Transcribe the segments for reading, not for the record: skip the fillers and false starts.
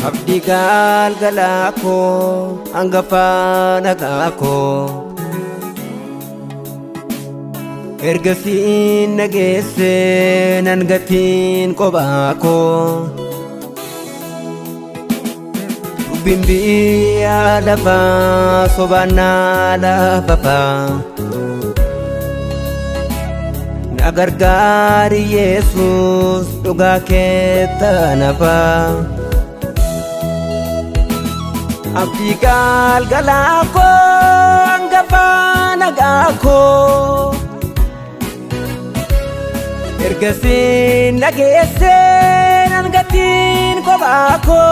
Abdi galgala ko hangafa nagaa ko ergasiin nageesse nan gatiin kophaa ko dubbiin biyya lafaa sobaan naa lafafaa na gargaari Yesuus dhugaa keetta nafaa Abdi galgala ko hangafa nagaa ko ergasiin nageesse nan gatiin kophaa ko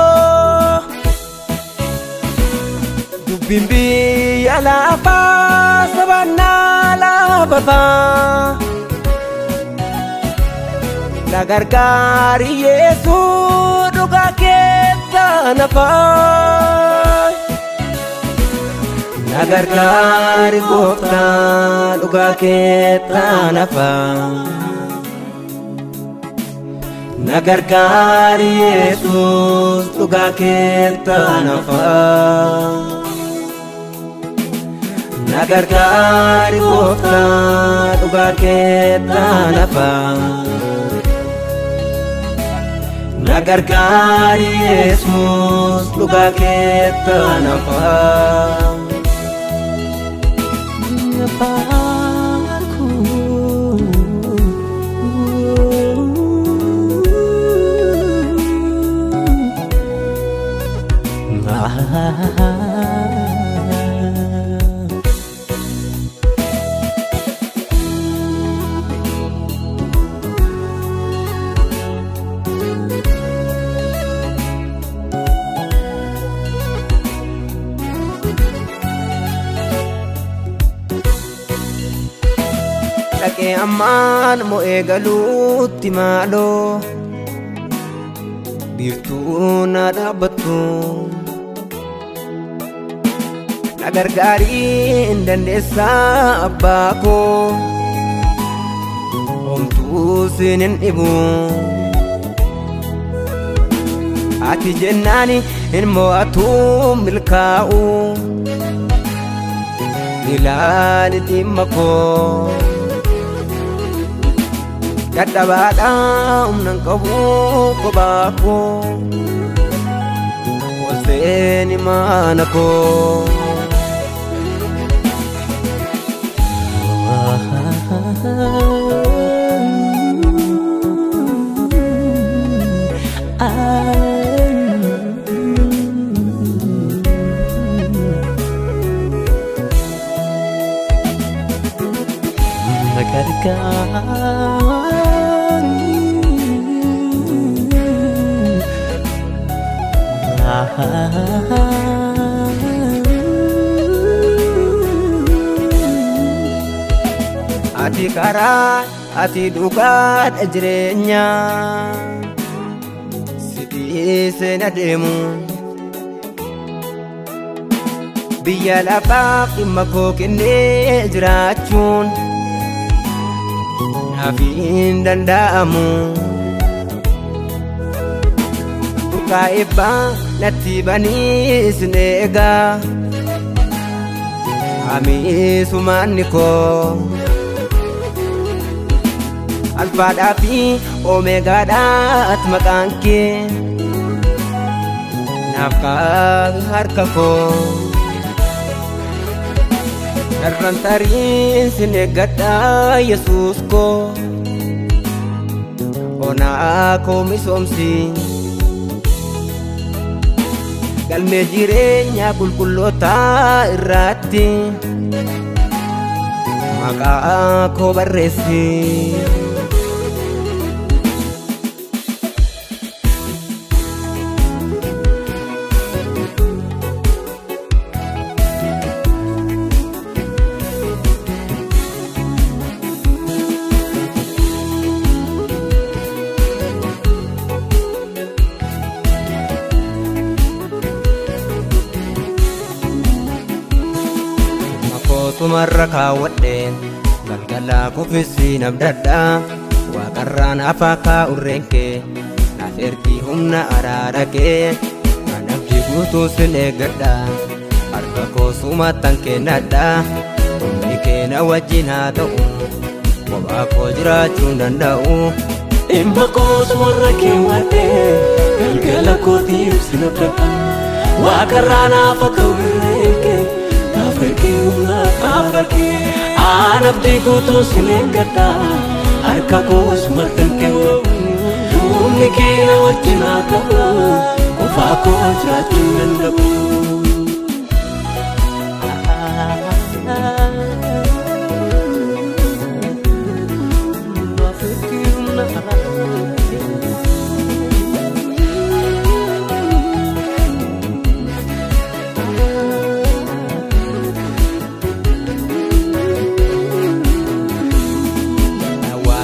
dubbiin biyya lafaa sobaan naa lafafaa na gargaari Yesuus dhugaa keetta nafaa na gargaari Gooftaa dhugaa keetta nafaa na gargaari Yesuus dhugaa keetta nafaa na gargaari Gooftaa dhugaa keetta nafaa na gargaari Yesuus dhugaa keetta nafaa Dhaqee ammaan moo eegaluutti maaloo biiftuu na dhaabbattu na gargaarii hin dandeessaa abbaa koo homtuu siin hin dhibu ati jennaani hin mo'atuu milkaa'u ilaali dhimma koo dadhabaadha humna hin qabu kophaa koo walseeni mana koo Ati karaa ati dhugaadha jireenya si dhiiseen adeemu biyya lafaaf dhimma koo kennee jiraachuun naaf hin danda'amu dhugaa eebbaa natti banii sin eegaa amiisumaanni koo alfaadhaa fi omeegaadhaat maqaan kee naaf kaabi harka koo darran tariin sin eeggadhaa Yesuus koo onaa koo misoomsi galmee jireenyaa qulqullootaa irratti maqaa koo barreessi tumarra kaawwadheen galgalaa kuffisii nabdadhaa waaqarraan afaa kaa'urreen kee naaf ergi humna araara kee abdii guutuu sin eeggadha harka koo sumatan kennadha humni keenya wajjin haa ta'u kophaa koo jiraachuu danda'u dhimma koos warra kee waadhee galgala kootiif sin abdadha waaqarraa naaf akka wirreekee naaf harkee aan abdii guutuu sin eeggadha harka koos sumatan kennadha humni keenya wajjin haa ta'u kophaa koo jiraachuu danda'u.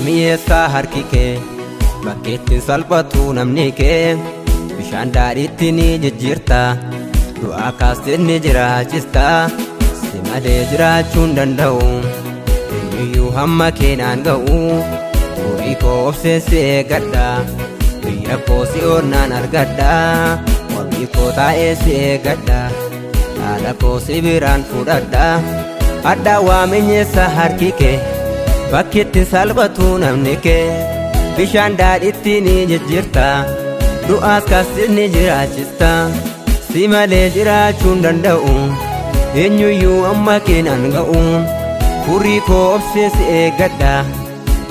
Mi'eessaa harki kee bakkeettiin salphatu namni kee bishaan daadhiitti ni jijjiirta du'aa kaastee ni jiraachista si malee jiraachuun danda'u eenyuyyuu hamma keenaan ga'u horii koo obseessi eeggadha biyya koo si oonnaan argadha wabii koo taa'ee si eeggadha haala koo si biraan fudhadha adda waamiinyeessa harki kee bakkeetti salphatu namni kee bishaan daadhiitti ni jijjiirta du'aas kaastee ni jiraachista si malee jiraachuun danda'u eenyuyyuu amma keenan ga'u horii koo obseessi eeggadha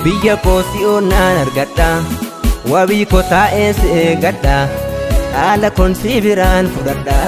biyya koo si oonnaan argadha wabii koo taa'ee si eeggadha haala koon si biraan fudhadha.